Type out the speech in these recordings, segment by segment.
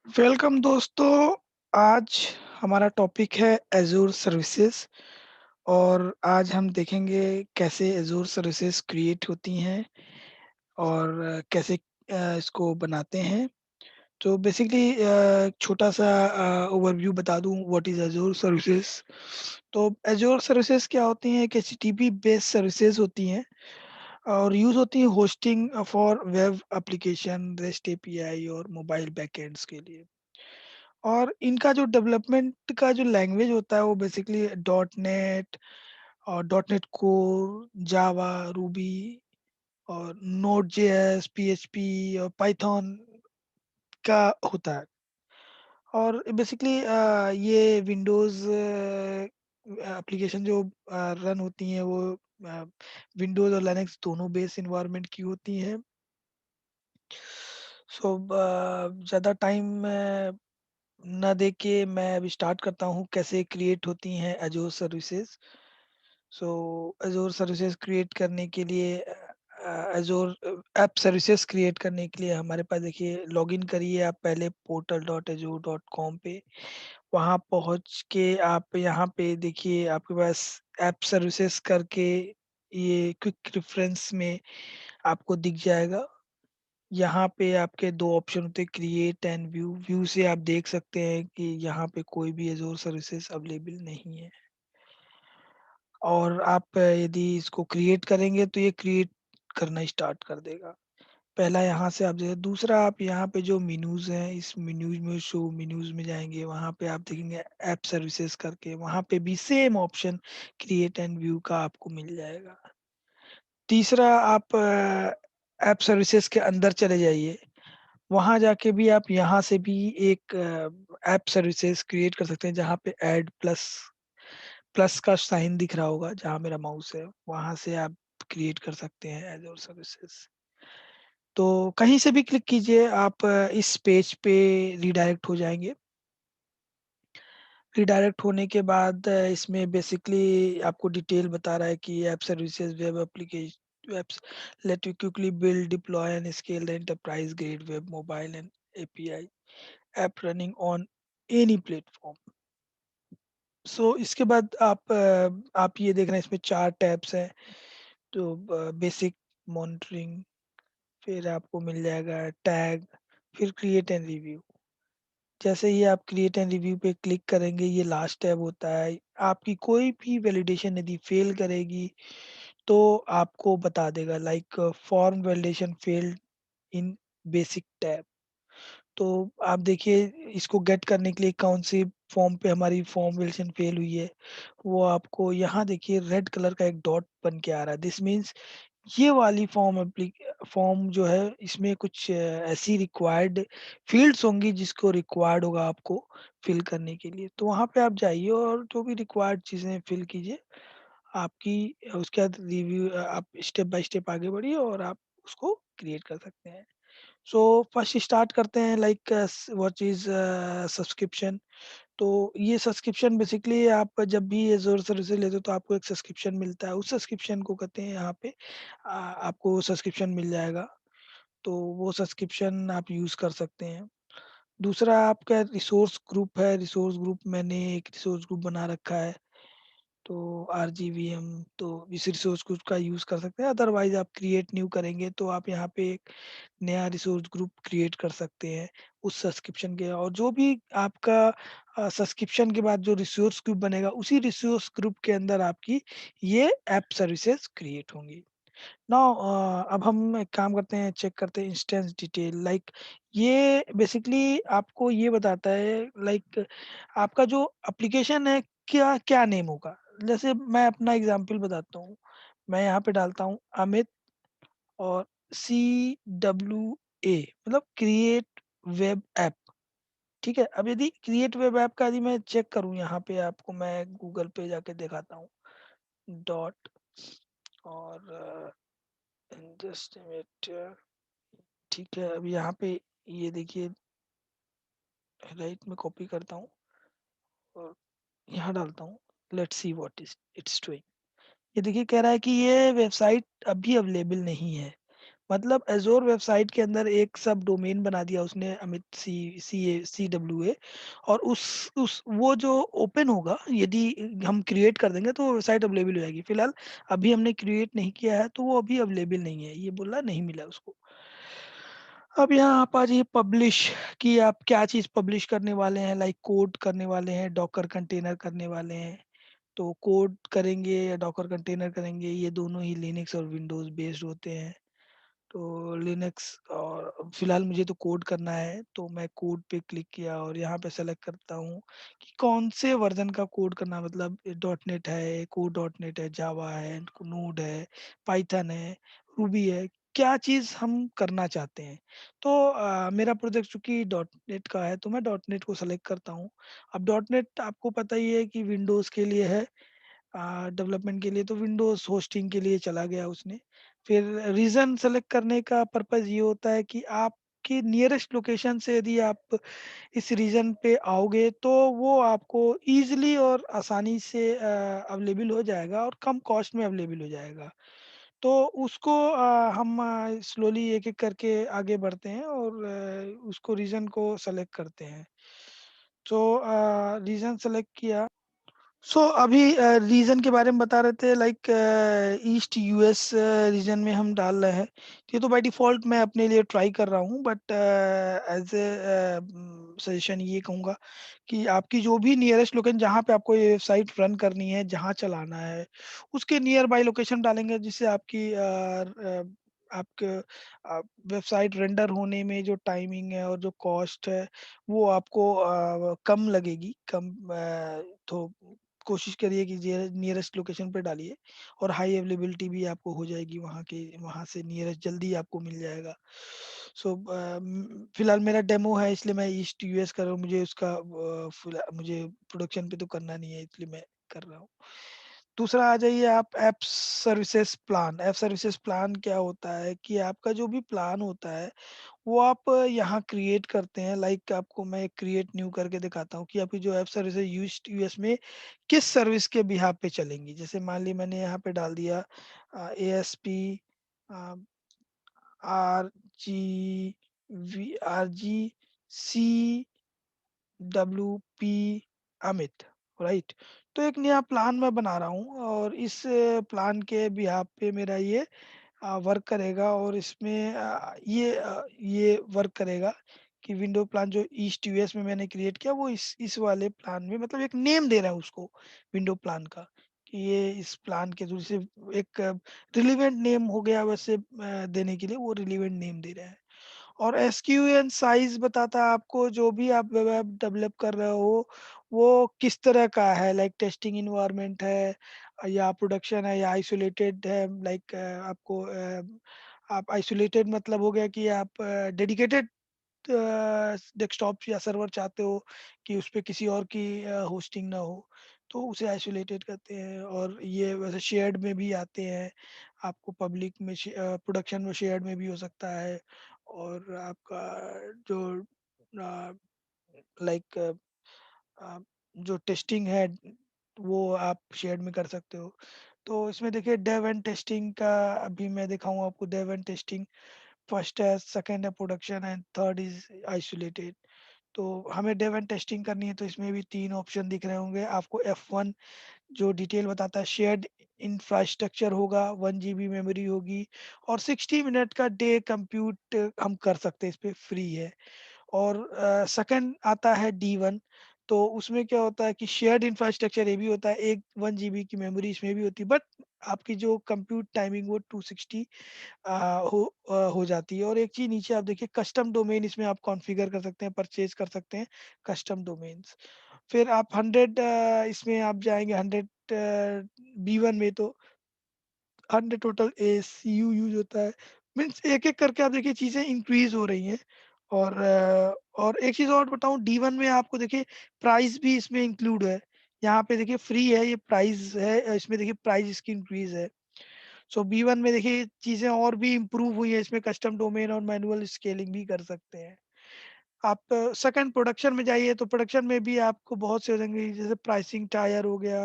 Welcome दोस्तों, आज हमारा टॉपिक है एज़ूर सर्विसेज़ और आज हम देखेंगे कैसे एज़ूर सर्विसेज़ क्रिएट होती हैं और कैसे इसको बनाते हैं। तो बेसिकली छोटा-सा ओवरव्यू बता दूँ व्हाट इज़ एज़ूर सर्विसेज़। तो एज़ूर सर्विसेज़ क्या होती हैं? एक एचटीटीपी बेस्ड सर्विसेज़ होती हैं और यूज़ होती हैं hosting for web application, rest API और मोबाइल बैकएंड्स के लिए। और इनका जो डेवलपमेंट का जो लैंग्वेज होता है वो बेसिकली डॉट नेट और डॉट नेट कोर, जावा, रूबी और नोड जेएस, पीएचपी और पाइथन का होता है। और बेसिकली ये विंडोज़ एप्लीकेशन जो रन होती हैं वो विंडोज़ और लिनक्स दोनों बेस एनवायरनमेंट की होती हैं। सो ज़्यादा टाइम ना दे के मैं अभी स्टार्ट करता हूँ कैसे क्रिएट होती हैं एज़ोर सर्विसेज़। सो एज़ोर सर्विसेज़ क्रिएट करने के लिए एज़ोर ऐप सर्विसेज़ क्रिएट करने के लिए हमारे पास देखिए लॉगिन करिए आप पहले portal.azure.com पे। वहाँ पहुँच के आप यहाँ पे देखिए आपके पास ऐप सर्विसेज़ करके ये क्विक रेफरेंस में आपको दिख जाएगा। यहाँ पे आपके 2 ऑप्शन होते हैं क्रिएट एंड व्यू। व्यू से आप देख सकते हैं कि यहाँ पे कोई भी एज़ोर सर्विसेज़ अवेलेबल नहीं है। और आप यदि इसको क्रिएट करेंगे तो ये क्रिएट करना स्टार्ट कर देगा। पहला यहाँ से आप जो दूसरा आप यहाँ पे जो मेनूज़ हैं इस मेनूज़ में शो मेनूज़ में जाएँगे वहाँ पे आप देखेंगे ऐप सर्विसेज़ करके वहाँ पे भी same option create and view का आपको मिल जाएगा। तीसरा आप ऐप सर्विसेज़ के अंदर चले जाइए। वहाँ जाके भी आप यहाँ से भी एक ऐप सर्विसेज़ क्रिएट कर सकते हैं जहाँ पे ऐड प्लस प्लस का साइन दिख रहा होगा जहाँ मेरा माउस है, वहाँ से आप क्रिएट कर सकते हैं एज़ोर सर्विसेज़। तो कहीं से भी क्लिक कीजिए आप इस पेज पे रीडायरेक्ट हो जाएँगे। रीडायरेक्ट होने के बाद इसमें बेसिकली आपको डिटेल बता रहा है कि app services web webs let you quickly build, deploy and scale the enterprise grade web mobile and API app running on any platform. So इसके बाद आप ये देख रहे हैं इसमें 4 टैब्स हैं, तो बेसिक मॉनिटरिंग, फिर आपको मिल जाएगा टैग, फिर क्रिएट एंड रिव्यू। जैसे ही आप क्रिएट एंड रिव्यू पे क्लिक करेंगे, ये लास्ट टैब होता है। आपकी कोई भी वैलिडेशन यदि फेल करेगी, तो आपको बता देगा like form validation failed in basic tab. तो आप देखिए इसको गेट करने के लिए कौन-सी फॉर्म पे हमारी फॉर्म वैलिडेशन फेल हुई है, वो आपको यहाँ देखिए रेड कलर का एक डॉट बन के आ रहा है। दिस मीन्स ये वाली फॉर्म जो है इसमें कुछ ऐसी रिक्वायर्ड फ़ील्ड्स होंगी जिसको रिक्वायर्ड होगा आपको फ़िल करने के लिए। तो वहाँ पे आप जाइए और जो भी रिक्वायर्ड चीज़ें फ़िल कीजिए। आपकी उसके बाद रिव्यू आप स्टेप बाय स्टेप आगे बढ़िए और आप उसको क्रिएट कर सकते हैं। सो फर्स्ट स्टार्ट करते हैं लाइक व्हाट इज़ सब्सक्रिप्शन। तो ये सब्सक्रिप्शन बेसिकली आप जब भी ये ज़ोर सर्विसेज़ लेते हो तो आपको एक सब्सक्रिप्शन मिलता है, उस सब्सक्रिप्शन को कहते हैं यहाँ पे आपको सब्सक्रिप्शन मिल जाएगा, तो वो सब्सक्रिप्शन आप यूज़ कर सकते हैं। दूसरा आपका रिसोर्स ग्रुप है, रिसोर्स ग्रुप मैंने एक रिसोर्स ग्रुप बना रखा है, तो आरजीवीएम तो इस रिसोर्स ग्रुप का यूज़ कर सकते हैं, अदरवाइज़ आप क्रिएट न्यू करेंगे तो आप यहाँ पे एक नया रिसोर्स ग्रुप क्रिएट कर सकते हैं उस सब्सक्रिप्शन के और जो भी आपका सब्सक्रिप्शन के बाद जो रिसोर्स ग्रुप बनेगा उसी रिसोर्स ग्रुप के अंदर आपकी ये ऐप सर्विसेज क्रिएट होंगी। नाउ अब हम एक काम करते हैं चेक करते हैं इंस्टेंस डिटेल लाइक ये बेसिकली आपको ये बताता है लाइक आपका जो एप्लीकेशन है क्या क्या नेम होगा। जैसे मैं अपना एग्जांपल बताता हूँ। मैं यहाँ पे डालता हूँ अमित और CWA मतलब क्रिएट वेब ऐप, ठीक है? अब यदि क्रिएट वेब ऐप का यदि मैं चेक करूँ यहाँ पे आपको मैं गूगल पे जाके दिखाता हूँ डॉट और जस्ट अ मिनट ठीक है, अब यहाँ पे ये देखिए राइट में कॉपी करता हूँ और यहाँ डालता हूँ let's see what is it's doing. ये देखिए कह रहा है कि ये वेबसाइट अभी अवेलेबल नहीं है। मतलब एज़ोर वेबसाइट के अंदर एक सब डोमेन बना दिया उसने अमित CWA और उस वो जो ओपन होगा यदि हम क्रिएट कर देंगे तो वो वेबसाइट अवेलेबल हो जाएगी। फिलहाल अभी हमने क्रिएट नहीं किया है तो वो अभी अवेलेबल नहीं है। ये बोला नहीं मिला उसको। अब यहाँ आप आ जाइए पब्लिश कि आप क्या चीज़ पब्लिश करने वाले हैं लाइक कोड करने वाले हैं, डॉकर कंटेनर करने वाले हैं। तो कोड करेंगे या डॉकर कंटेनर करेंगे ये दोनों ही लिनक्स और विंडोज़ बेस्ड होते हैं। तो लिनक्स और फिलहाल मुझे तो कोड करना है तो मैं कोड पे क्लिक किया और यहाँ पे सेलेक्ट करता हूँ कि कौन से वर्जन का कोड करना मतलब डॉट नेट है, कोड डॉट नेट है, जावा है, नोड है, पाइथन है, रूबी है, क्या चीज़ हम करना चाहते हैं। तो मेरा प्रोजेक्ट चूंकि डॉट नेट का है तो मैं डॉट नेट को सेलेक्ट करता हूँ। अब डॉट नेट आपको पता ही है कि विंडोज़ के लिए है डेवलपमेंट के लिए तो विंडोज़ होस्टिंग के लिए चला गया उसने। फिर रीज़न सेलेक्ट करने का पर्पज़ ये होता है कि आपके नियरेस्ट लोकेशन से यदि आप इस रीजन पे आओगे तो वो आपको ईज़िली और आसानी से अवेलेबल हो जाएगा और कम कॉस्ट में अवेलेबल हो जाएगा। तो उसको हम स्लोली एक-एक करके आगे बढ़ते हैं और उसको रीजन को सेलेक्ट करते हैं। तो रीजन सेलेक्ट किया अभी रीजन के बारे में बता रहे थे लाइक ईस्ट यूएस रीजन में हम डाल रहे हैं। ये तो बाय डिफ़ॉल्ट मैं अपने लिए ट्राई कर रहा हूँ बट एज़ सजेशन ये कहूँगा कि आपकी जो भी नियरेस्ट लोकेशन जहाँ पे आपको ये वेबसाइट रन करनी है, जहाँ चलाना है, उसके नियर बाय लोकेशन डालेंगे जिससे आपकी आपके वेबसाइट रेंडर होने में जो टाइमिंग है और जो कॉस्ट है, वो आपको कम लगेगी। तो कोशिश करिए कि जे नियरेस्ट लोकेशन पे डालिए और हाई अवेलेबिलिटी भी आपको हो जाएगी वहाँ से नियरेस्ट जल्दी आपको मिल जाएगा। फिलहाल मेरा डेमो है इसलिए मैं ईस्ट यूएस कर रहा हूँ। मुझे उसका मुझे प्रोडक्शन पे तो करना नहीं है इसलिए मैं कर रहा हूँ। दूसरा आ जाइए आप app services plan. App services plan क्या होता है कि आपका जो भी प्लान होता है वो आप यहाँ क्रिएट करते हैं लाइक आपको मैं क्रिएट न्यू करके दिखाता हूँ कि आपकी जो ऐप सर्विस है यूएस यूएस में किस सर्विस के बिहाफ पे चलेंगी। जैसे मान ली मैंने यहाँ पे डाल दिया ASP R G R G C W P Amit right. तो एक नया प्लान मैं बना रहा हूँ और इस प्लान के बिहाफ पे मेरा ये वर्क करेगा और इसमें ये वर्क करेगा कि विंडो प्लान जो ईस्ट यूएस में मैंने क्रिएट किया वो इस वाले प्लान में मतलब एक नेम दे रहा है उसको विंडो प्लान का कि ये इस प्लान के थ्रू से एक रिलेवेंट नेम हो गया वैसे देने के लिए वो रिलेवेंट नेम दे रहा है। और एसक्यूएल साइज़ बताता है आपको जो भी आप वेब ऐप डेवलप कर रहे हो, वो किस तरह का है लाइक टेस्टिंग एनवायरनमेंट है या प्रोडक्शन है या आइसोलेटेड है लाइक आपको आप आइसोलेटेड मतलब हो गया कि आप डेडिकेटेड डेस्कटॉप या सर्वर चाहते हो कि उसपे किसी और की होस्टिंग ना हो, तो उसे आइसोलेटेड कहते हैं और ये वैसे शेयर्ड में भी आते हैं। आपको पब्लिक में प्रोडक्शन में शेयर्ड में भी हो सकता है और आपका जो अ, लाइक अ, जो टेस्टिंग है वो आप शेयर्ड में कर सकते हो। तो इसमें देखिए डेव एंड टेस्टिंग का अभी मैं दिखाऊँ आपको डेव एंड टेस्टिंग फर्स्ट है, सेकंड है production and third is isolated. तो हमें डेव एंड टेस्टिंग करनी है तो इसमें भी 3 ऑप्शन दिख रहे होंगे। आपको F1 जो डिटेल बताता है शेयर्ड इंफ्रास्ट्रक्चर होगा, 1 जीबी मेमोरी होगी और 60 मिनट का डे कंप्यूट हम कर सकते हैं, इस पे फ्री है। और सेकंड आता है D1 तो उसमें क्या होता है कि शेयर्ड इंफ्रास्ट्रक्चर ये भी होता है, एक 1 जीबी की मेमोरी इसमें भी होती है बट आपकी जो कंप्यूट टाइमिंग वो 260 हो जाती है और एक चीज़ नीचे आप देखिए कस्टम डोमेन इसमें आप कॉन्फ़िगर कर सकते हैं, परचेज़ कर सकते हैं कस्टम डोमेन्स। फिर आप 100 इसमें आप जाएँगे 100 B1 में तो 100 टोटल एसीयू यूज़ होता है। मीन्स एक-एक करके आप देखिए चीज़ें इंक्रीज़ हो रही हैं और एक चीज़ और बताऊँ D1 में आपको देखिए प्राइस भी इसमें इंक्लूड है। यहाँ पे देखिए फ्री है, ये प्राइस है इसमें देखिए प्राइस इसकी इंक्रीज़ है। B1 में देखिए चीज़ें और भी इम्प्रूव हुई हैं, इसमें कस्टम डोमेन और मैनुअल स्केलिंग भी कर सकते हैं। आप सेकंड प्रोडक्शन में जाइए तो प्रोडक्शन में भी आपको बहुत से हो जाएँगे जैसे प्राइसिंग टायर हो गया,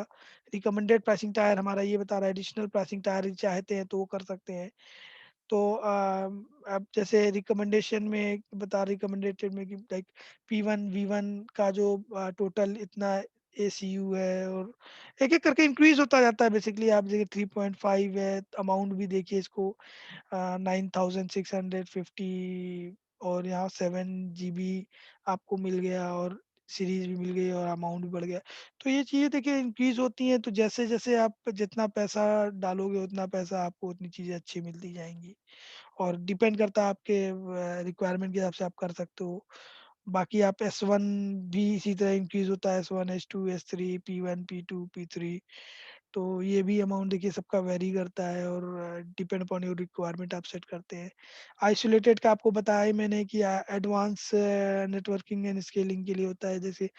रिकमेंडेड प्राइसिंग टायर हमारा ये बता रहा है एडिशनल प्राइसिंग टायर चाहते हैं तो वो कर सकते हैं। तो आप जैसे रिकमेंडेशन में बता रिकमेंडेटेड में कि लाइक P1 V1 का जो टोटल इतना एसीयू है, और एक-एक करके इंक्रीज़ होता जाता है बेसिकली। आप देखिए 3.5 है, अमाउंट भी देखिए इसको 9650, और यहाँ 7 जीबी आपको मिल गया, और सीरीज़ भी मिल गई, और अमाउंट भी बढ़ गया। तो ये चीज़ें देखिए इंक्रीज़ होती हैं, तो जैसे-जैसे आप जितना पैसा डालोगे उतना पैसा आपको उतनी चीज़ें अच्छी मिलती जाएँगी। और डिपेंड करता है आपके रिक्वायरमेंट के हिसाब से आप कर सकते हो। बाकी आप S1 भी इसी तरह इंक्रीज़ होता है, S1, S2, S3, P1, P2, P3, तो ये भी अमाउंट देखिए सबका वैरी करता है, और डिपेंड अपॉन योर रिक्वायरमेंट आप सेट करते हैं। आइसोलेटेड का आपको बताया ही मैंने कि एडवांस नेटवर्किंग एंड स्केलिंग के लिए होता है। जैसे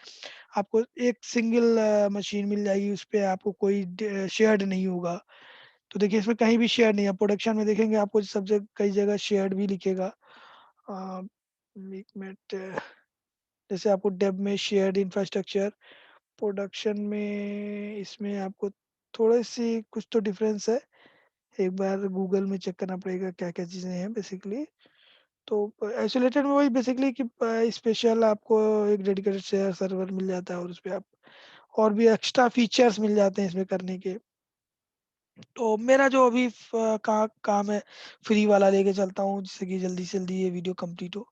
आपको एक सिंगल मशीन मिल जाएगी, उसपे आपको कोई शेयर्ड नहीं होगा। तो देखिए इसमें कहीं भी शेयर नहीं है, प्रोडक्शन में देखेंगे आपको सब जगह कई जगह शेयर्ड भी लिखेगा। अ, 1 मिनट, जैसे आपको डेब में शेयर्ड इंफ्रास्ट्रक्चर, प्रोडक्शन में इसमें आपको थोड़ी-सी कुछ तो डिफरेंस है। एक बार गूगल में चेक करना पड़ेगा क्या-क्या चीज़ें हैं बेसिकली। तो आइसोलेटेड में वही बेसिकली कि स्पेशल आपको एक डेडिकेटेड शेयर सर्वर मिल जाता है, और उसपे आप और भी एक्स्ट्रा फीचर्स मिल जाते हैं इसमें करने के। तो मेरा जो अभी काम है, फ्री वाला लेके चलता हूँ जिससे कि जल्दी से जल्दी ये वीडियो कंप्लीट हो।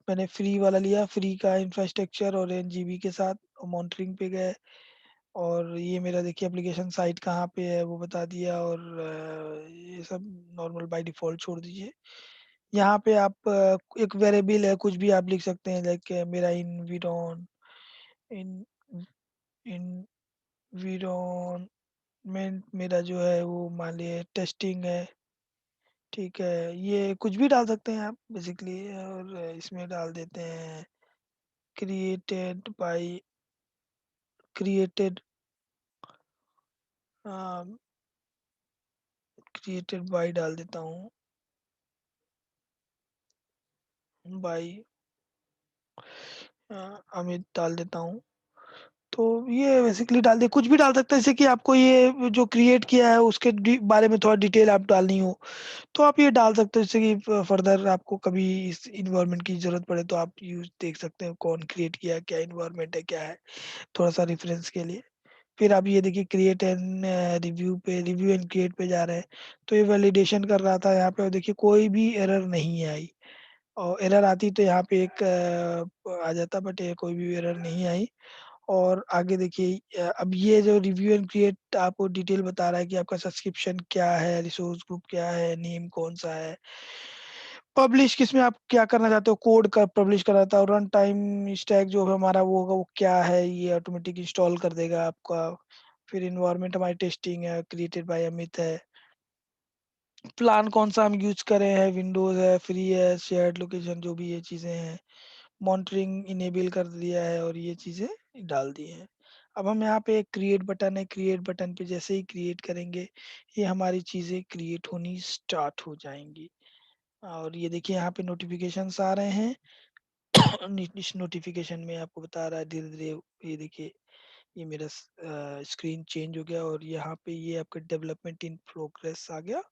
मैंने फ्री वाला लिया, फ्री का इंफ्रास्ट्रक्चर और एनजीबी के साथ मॉनिटरिंग पे गए, और ये मेरा देखिए एप्लीकेशन साइट कहाँ पे है वो बता दिया, और ये सब नॉर्मल बाय डिफ़ॉल्ट छोड़ दीजिए। यहाँ पे आप एक वेरिएबल है, कुछ भी आप लिख सकते हैं, लाइक मेरा इन एनवायरनमेंट मेरा जो है वो मान लिए टेस्टिंग है, ठीक है? ये कुछ भी डाल सकते हैं आप बेसिकली, और इसमें डाल देते हैं created by created a, created by डाल देता हूँ, बाय अमित डाल देता हूँ। तो ये बेसिकली डाल दिया, कुछ भी डाल सकते हैं, जैसे कि आपको ये जो क्रिएट किया है उसके बारे में थोड़ा डिटेल आप डालनी हो, तो आप ये डाल सकते हो, जैसे कि फर्दर आपको कभी इस इन्वायरमेंट की ज़रूरत पड़े तो आप यूज़ देख सकते हो कौन क्रिएट किया है, क्या इन्वायरमेंट है, क्या है, थोड़ा-सा रेफरेंस के लिए। फिर आप ये देखिए create and review and create पे जा रहे हैं, तो ये वैलिडेशन कर रहा था यहाँ पे, और देखिए कोई भी एरर नहीं आई, और एरर आती तो यहाँ पे एक आ जाता, बट ये कोई भी एरर नहीं आई। और आगे देखिए अब ये जो रिव्यू एंड क्रिएट आपको डिटेल बता रहा है कि आपका सब्सक्रिप्शन क्या है, रिसोर्स ग्रुप क्या है, नेम कौन-सा है, पब्लिश किसमें आप क्या करना चाहते हो, कोड का पब्लिश कराता है, और रन टाइम स्टैक जो हमारा वो होगा वो क्या है, ये ऑटोमेटिक इंस्टॉल कर देगा आपका। फिर एनवायरनमेंट हमारी टेस्टिंग है, क्रिएटेड बाय अमित है। प्लान कौन-सा हम यूज़ कर रहे हैं, विंडोज़ है, फ्री है, शेयर्ड लोकेशन, जो भी ये चीज़ें हैं। मॉनिटरिंग इनेबल कर दिया है, और ये चीज़ें डाल दी हैं। अब हम यहाँ पे एक क्रिएट बटन है, क्रिएट बटन पे जैसे ही क्रिएट करेंगे, ये हमारी चीज़ें क्रिएट होनी स्टार्ट हो जाएँगी। और ये देखिए यहाँ पे नोटिफ़िकेशंस आ रहे हैं। इस नोटिफ़िकेशन में आपको बता रहा है धीरे-धीरे, ये देखिए ये मेरा स्क्रीन चेंज हो गया, और यहाँ पे ये आपका डेवलपमेंट इन प्रोग्रेस आ गया,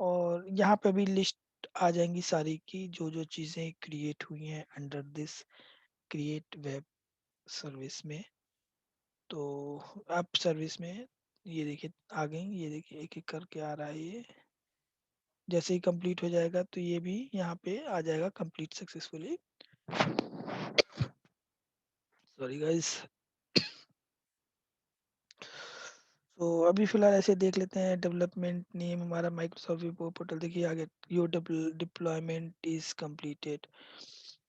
और यहाँ पे अभी लिस्ट आ जाएँगी सारी की जो-जो चीज़ें क्रिएट हुई हैं under this create web service में। तो ऐप सर्विस में ये देखिए आ गई, ये देखिए एक-एक करके आ रहा है ये। जैसे ही कंप्लीट हो जाएगा तो ये भी यहाँ पे आ जाएगा कंप्लीट सक्सेसफुली। Sorry guys. तो अभी फ़िलहाल ऐसे देख लेते हैं, डेवलपमेंट नेम हमारा माइक्रोसॉफ्ट विबो पोर्टल देखिए आ गया, योर डिप्लॉयमेंट इज़ कंप्लीटेड।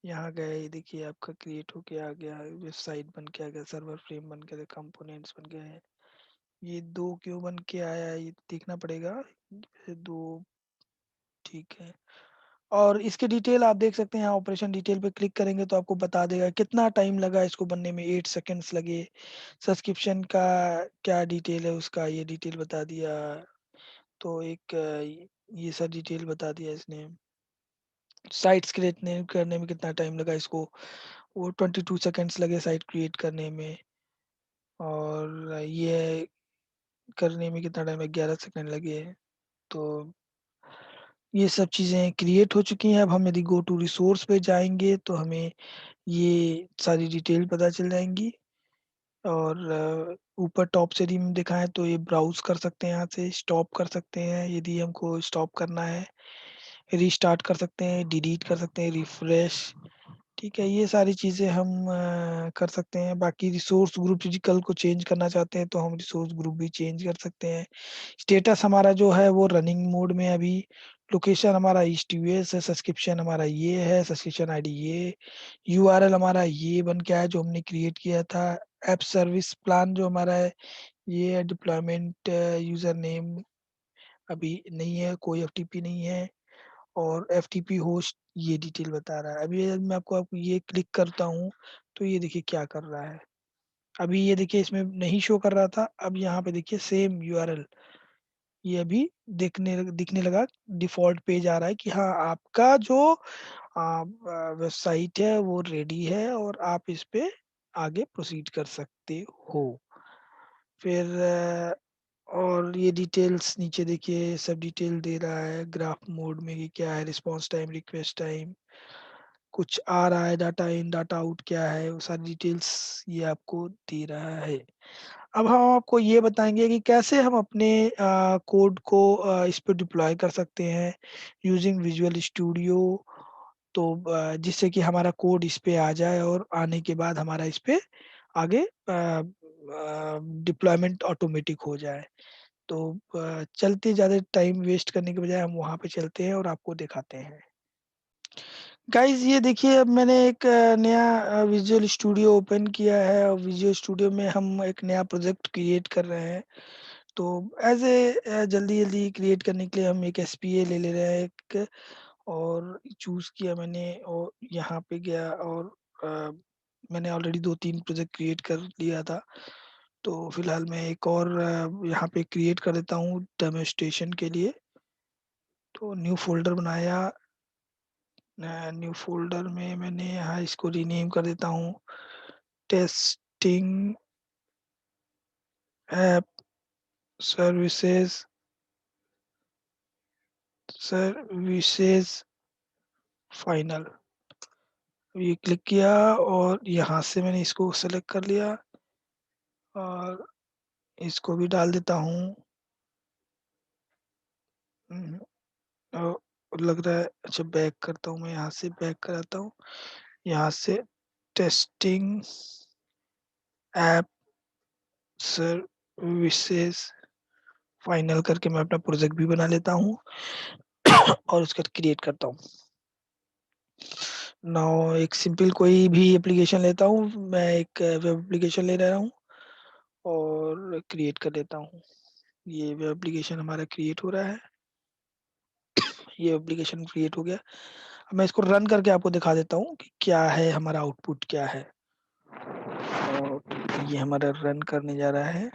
यहाँ गए, ये देखिए आपका क्रिएट होके आ गया, वेबसाइट बन के आ गया, सर्वर फ्रेम बन के, कंपोनेंट्स बन गए हैं। ये 2 क्यों बन के आया है ये देखना पड़ेगा। ये 2 ठीक है। और इसके डिटेल आप देख सकते हैं, यहाँ ऑपरेशन डिटेल पे क्लिक करेंगे तो आपको बता देगा कितना टाइम लगा इसको बनने में, 8 सेकंड्स लगे। सब्सक्रिप्शन का क्या डिटेल है उसका ये डिटेल बता दिया। तो एक ये सब डिटेल बता दिया इसने। साइट्स क्रिएट करने में कितना टाइम लगा इसको, वो 22 सेकंड्स लगे साइट क्रिएट करने में, और ये करने में कितना टाइम है, 11 सेकंड लगे। तो ये सब चीज़ें क्रिएट हो चुकी हैं। अब हम यदि गो टू रिसोर्स पे जाएंगे तो हमें ये सारी डिटेल पता चल जाएंगी। और ऊपर टॉप से यदि हम दिखाएं तो ये ब्राउज कर सकते हैं, यहाँ से स्टॉप कर सकते हैं यदि हमको स्टॉप करना है, रीस्टार्ट कर सकते हैं, डिलीट कर सकते हैं, रिफ्रेश। ठीक है, ये सारी चीज़ें हम कर सकते हैं। बाकी रिसोर्स ग्रुप यदि कल को चेंज करना चाहते हैं तो हम रिसोर्स ग्रुप भी चेंज कर सकते हैं। स्टेटस हमारा जो है वो रनिंग मोड में है अभी। लोकेशन हमारा ईस्ट यूएस है, सब्सक्रिप्शन हमारा ये है, सब्सक्रिप्शन आईडी ये, यूआरएल हमारा ये बन के आया जो हमने क्रिएट किया था। ऐप सर्विस प्लान जो हमारा है ये है, डिप्लॉयमेंट यूजर नेम अभी नहीं है, कोई एफटीपी नहीं है, और एफटीपी होस्ट ये डिटेल बता रहा है। अभी अगर मैं आपको ये क्लिक करता हूँ तो ये देखिए क्या कर रहा है। अभी ये देखिए इसमें नहीं शो कर रहा था, अब यहाँ पे देखिए सेम यूआरएल ये अभी दिखने लगा। डिफॉल्ट पेज आ रहा है कि हाँ आपका जो वेबसाइट है वो रेडी है और आप इस पे आगे प्रोसीड कर सकते हो। फिर और ये डिटेल्स नीचे देखिए सब डिटेल दे रहा है ग्राफ मोड में कि क्या है, रिस्पांस टाइम, रिक्वेस्ट टाइम, कुछ आ रहा है, डाटा इन डाटा आउट क्या है, वो सारी डिटेल्स ये आपको दे रहा है। अब हम आपको ये बताएंगे कि कैसे हम अपने कोड को इस पे डिप्लॉय कर सकते हैं यूजिंग विजुअल स्टूडियो। तो जिससे कि हमारा कोड इस पे आ जाए और आने के बाद हमारा इस पे आगे डिप्लॉयमेंट ऑटोमेटिक हो जाए। तो चलते ज़्यादा टाइम वेस्ट करने के बजाय हम वहाँ पे चलते हैं और आपको दिखाते हैं। गाइस ये देखिए अब मैंने एक नया विजुअल स्टूडियो ओपन किया है और विजुअल स्टूडियो में हम एक नया प्रोजेक्ट क्रिएट कर रहे हैं। तो एज ए जल्दी जल्दी क्रिएट करने के लिए हम एक एसपीए ले ले रहे हैं एक, और चूज किया मैंने और यहाँ पे गया और अ, मैंने ऑलरेडी 2-3 प्रोजेक्ट क्रिएट कर लिया था। तो फिलहाल मैं एक और यहाँ पे क्रिएट कर देता हूँ डेमोस्ट्रेशन के लिए। तो न्यू फोल्डर बनाया, न्यू फोल्डर में मैंने यहाँ इसको रीनेम कर देता हूँ testing app services services final. ये क्लिक किया और यहाँ से मैंने इसको सेलेक्ट कर लिया और इसको भी डाल देता हूँ। हम्म, और लग रहा है, अच्छा बैक करता हूँ, मैं यहाँ से बैक कराता हूँ, यहाँ से टेस्टिंग ऐप सर्विसेज फाइनल करके मैं अपना प्रोजेक्ट भी बना लेता हूँ और उसका क्रिएट करता हूँ। नाउ एक सिंपल कोई भी एप्लीकेशन लेता हूँ, मैं एक वेब एप्लीकेशन ले रहा हूँ और क्रिएट कर देता हूँ। ये वेब एप्लीकेशन हमारा क्रिएट हो रहा है, ये एप्लीकेशन क्रिएट हो गया। अब मैं इसको रन करके आपको दिखा देता हूँ कि क्या है हमारा आउटपुट क्या है। और ये हमारा रन करने जा रहा है।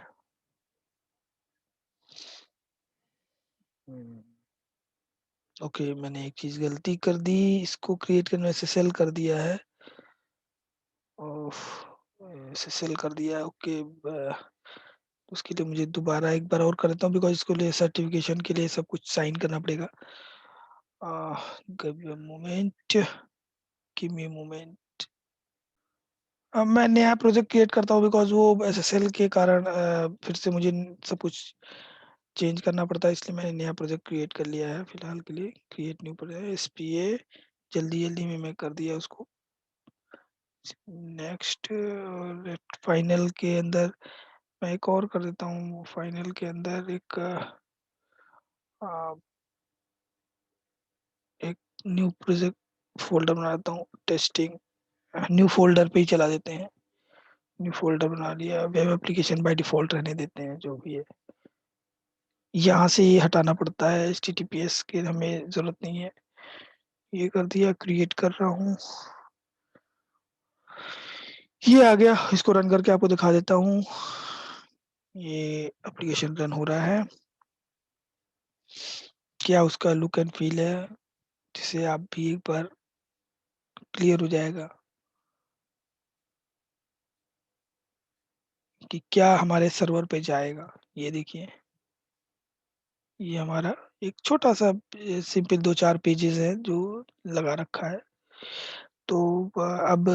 ओके, मैंने एक चीज गलती कर दी, इसको क्रिएट करने में एसएसएल कर दिया है। एसएसएल कर दिया, ओके। उसके लिए मुझे दोबारा एक बार और कर देता हूँ बिकॉज इसको लिए सर्टिफिकेशन के लिए सब कुछ साइन करना पड़ेगा। Give me a moment, give me a moment. अब मैं नया प्रोजेक्ट क्रिएट करता हूँ बिकॉज वो एसएसएल के कारण फिर से मुझे सब कुछ चेंज करना पड़ता है, इसलिए मैंने नया प्रोजेक्ट क्रिएट कर लिया है फिलहाल के लिए। क्रिएट न्यू प्रोजेक्ट एसपीए, जल्दी जल्दी में मैं कर दिया उसको। नेक्स्ट, फाइनल के अंदर मैं एक और कर देता हूँ। फाइनल के अंदर एक न्यू प्रोजेक्ट फोल्डर बना देता हूँ टेस्टिंग। न्यू फोल्डर पे ही चला देते हैं। न्यू फोल्डर बना लिया, वेब एप्लीकेशन बाय डिफॉल्ट रहने देते हैं जो भी है। यहाँ से ये हटाना पड़ता है, HTTPS की हमें जरूरत नहीं है। ये कर दिया, क्रिएट कर रहा हूँ, ये आ गया। इसको रन करके आपको दिखा देता हूँ। ये एप्लीकेशन रन हो रहा है, क्या उसका लुक एंड फील है, जिसे आप भी एक बार क्लियर हो जाएगा कि क्या हमारे सर्वर पे जाएगा। ये देखिए ये हमारा एक छोटा-सा सिंपल 2-4 पेजेज़ है जो लगा रखा है। तो अब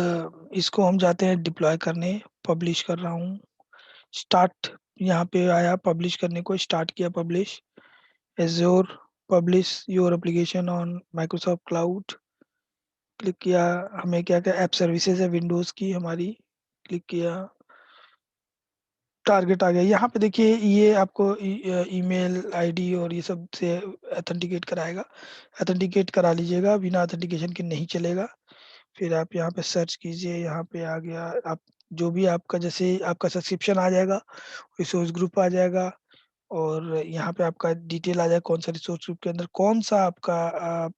इसको हम जाते हैं डिप्लॉय करने, पब्लिश कर रहा हूँ। स्टार्ट यहाँ पे आया पब्लिश करने को, स्टार्ट किया publish. Azure publish your application on Microsoft cloud, click किया। हमें क्या-क्या ऐप सर्विसेज़ है विंडोज़ की हमारी, क्लिक किया। टारगेट आ गया। यहाँ पे देखिए ये आपको ईमेल आईडी और ये सब से ऑथेंटिकेट कराएगा। ऑथेंटिकेट करा लीजिएगा, बिना ऑथेंटिकेशन के नहीं चलेगा। फिर आप यहाँ पे सर्च कीजिए, यहाँ पे आ गया। आप जो भी आपका जैसे आपका सब्सक्रिप्शन आ जाएगा, रिसोर्स ग्रुप आ जाएगा और यहाँ पे आपका डिटेल आ जाएगा कौन-सा रिसोर्स ग्रुप के अंदर कौन-सा आपका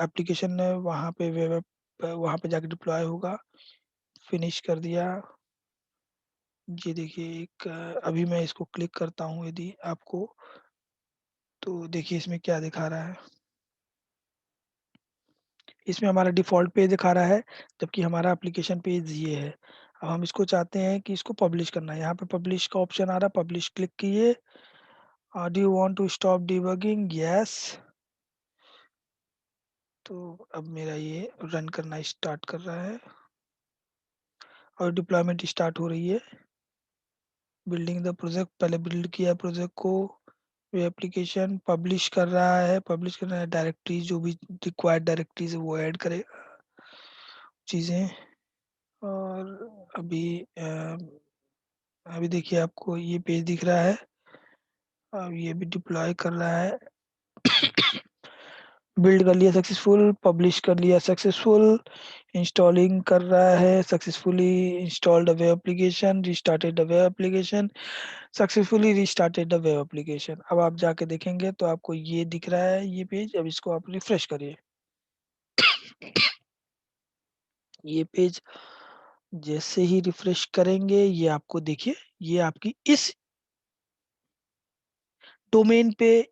एप्लीकेशन है, वहाँ पे वेब ऐप वहाँ पे जाके डिप्लॉय होगा। फिनिश कर दिया। ये देखिए एक अभी मैं इसको क्लिक करता हूँ यदि आपको, तो देखिए इसमें क्या दिखा रहा है। इसमें हमारा डिफ़ॉल्ट पेज दिखा रहा है, जबकि हमारा एप्लीकेशन पेज ये है। अब हम इसको चाहते हैं कि इसको पब्लिश करना है, यहाँ पे पब्लिश का ऑप्शन आ रहा है, पब्लिश क्लिक कीजिए। Do you want to stop debugging? Yes. तो अब मेरा ये रन करना स्टार्ट कर रहा है और डिप्लॉयमेंट स्टार्ट हो रही है। बिल्डिंग द प्रोजेक्ट, पहले बिल्ड किया प्रोजेक्ट को। ये एप्लीकेशन पब्लिश कर रहा है, पब्लिश कर रहा है डायरेक्टरीज़ जो भी रिक्वायर्ड डायरेक्टरीज़ है वो ऐड करेगा चीज़ें। और अभी देखिए आपको ये पेज दिख रहा है। अब ये भी डिप्लॉय कर रहा है। बिल्ड कर लिया सक्सेसफुल, पब्लिश कर लिया सक्सेसफुल, इंस्टॉलिंग कर रहा है successfully. Installed the web application, restarted the web application, successfully restarted the web application. अब आप जाके देखेंगे तो आपको ये दिख रहा है ये पेज। अब इसको आप रिफ्रेश करिए। ये पेज जैसे ही रिफ्रेश करेंगे ये आपको देखिए, ये आपकी इस डोमेन पे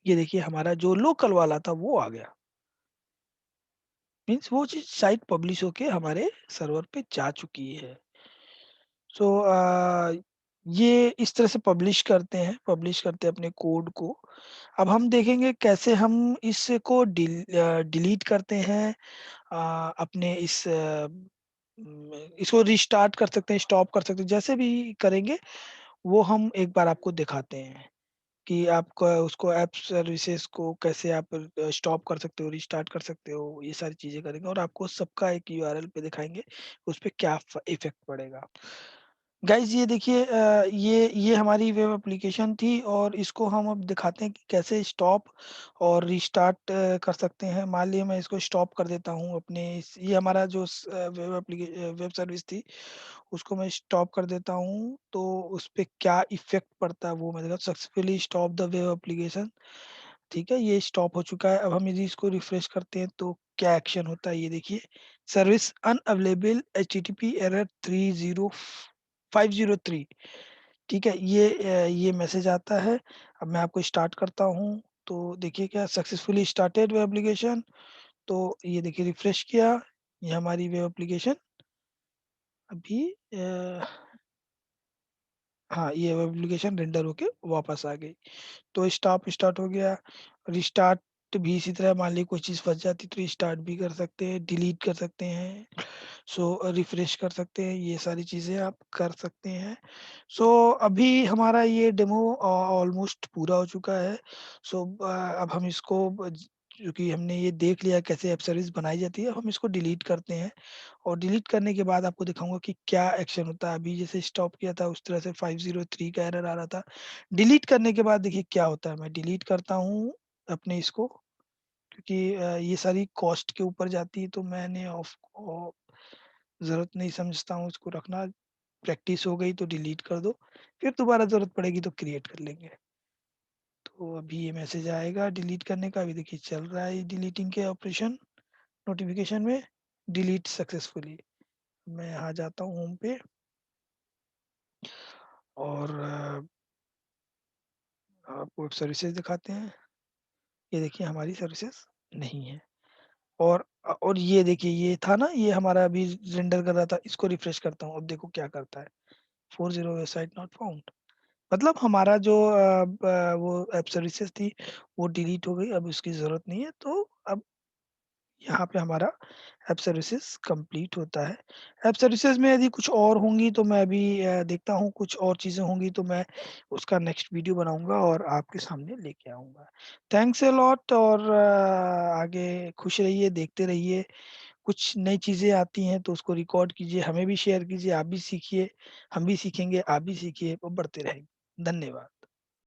ये देखिए हमारा जो लोकल वाला था वो आ गया। मीन्स वो चीज़ साइट पब्लिश होके हमारे सर्वर पे जा चुकी है। सो ये इस तरह से पब्लिश करते हैं अपने कोड को। अब हम देखेंगे कैसे हम इसको डिलीट करते हैं। अपने इसको रिस्टार्ट कर सकते हैं, स्टॉप कर सकते हैं, जैसे भी करेंगे वो हम एक बार आपको दिखाते हैं कि आपका उसको ऐप सर्विसेज़ को कैसे आप स्टॉप कर सकते हो, रिस्टार्ट कर सकते हो, ये सारी चीज़ें करेंगे और आपको सबका एक यूआरएल पे दिखाएँगे, उसपे क्या इफ़ेक्ट पड़ेगा। गाइज़ ये देखिए ये हमारी वेब एप्लीकेशन थी और इसको हम अब दिखाते हैं कि कैसे स्टॉप और रिस्टार्ट कर सकते हैं। मान लीजिए मैं इसको स्टॉप कर देता हूँ अपने इस ये हमारा जो वेब सर्विस थी, उसको मैं स्टॉप कर देता हूँ, तो उसपे क्या इफ़ेक्ट पड़ता है वो मैं दिखा successfully stop the web application. ठीक है, ये स्टॉप हो चुका है। अब हम यदि इसको रिफ्रेश करते हैं तो क्या एक्शन होता है ये देखिए। Service unavailable HTTP error 30503। ठीक है, ये मैसेज आता है। अब मैं आपको स्टार्ट करता हूँ, तो देखिए क्या सक्सेसफुली स्टार्टेड वेब एप्लीकेशन। तो ये देखिए रिफ्रेश किया, ये हमारी वेब एप्लीकेशन अभी हाँ, ये वेब एप्लीकेशन रेंडर होके वापस आ गई। तो स्टॉप स्टार्ट हो गया, रिस्टार्ट भी इसी तरह मान लीजिए कोई चीज़ फँस जाती तो रिस्टार्ट भी कर सकते हैं, डिलीट कर सकते हैं, रिफ्रेश कर सकते हैं, ये सारी चीज़ें आप कर सकते हैं। अभी हमारा ये डेमो ऑलमोस्ट पूरा हो चुका है। अब हम इसको चूँकि हमने ये देख लिया कैसे ऐप सर्विस बनाई जाती है, हम इसको डिलीट करते हैं और डिलीट करने के बाद आपको दिखाऊँगा कि क्या एक्शन होता है। अभी जैसे स्टॉप किया था उस तरह से 503 का एरर आ रहा था। डिलीट करने के बाद देखिए क्या होता है, मैं डिलीट करता हूँ अपने इसको क्योंकि ये सारी कॉस्ट के ऊपर जाती है तो मैंने ज़रूरत नहीं समझता हूँ इसको रखना। प्रैक्टिस हो गई तो डिलीट कर दो, फिर दोबारा ज़रूरत पड़ेगी तो क्रिएट कर लेंगे। तो अभी ये मैसेज आएगा डिलीट करने का, अभी देखिए चल रहा है डिलीटिंग के ऑपरेशन नोटिफ़िकेशन में, डिलीट सक्सेसफुली। मैं यहाँ जाता हूँ होम पे और आपको वेब सर्विसेज़ दिखाते हैं। ये देखिए हमारी सर्विसेज़ नहीं है। और ये देखिए ये था ना, ये हमारा अभी रेंडर कर रहा था, इसको रिफ्रेश करता हूँ, अब देखो क्या करता है, 40 वेबसाइट नॉट फाउंड। मतलब हमारा जो वो ऐप सर्विसेज़ थी, वो डिलीट हो गई, अब उसकी ज़रूरत नहीं है, तो अब यहाँ पे हमारा ऐप सर्विसेज़ कंप्लीट होता है। ऐप सर्विसेज़ में यदि कुछ और होंगी तो मैं अभी देखता हूँ, कुछ और चीज़ें होंगी तो मैं उसका नेक्स्ट वीडियो बनाऊँगा और आपके सामने लेके आऊँगा। थैंक्स अ लॉट और आगे खुश रहिए, देखते रहिए। कुछ नई चीज़ें आती हैं तो उसको रिकॉर्ड कीजिए, हमें भी शेयर कीजिए, आप भी सीखिए, हम भी सीखेंगे, आप भी सीखिए और बढ़ते रहेंगे। धन्यवाद।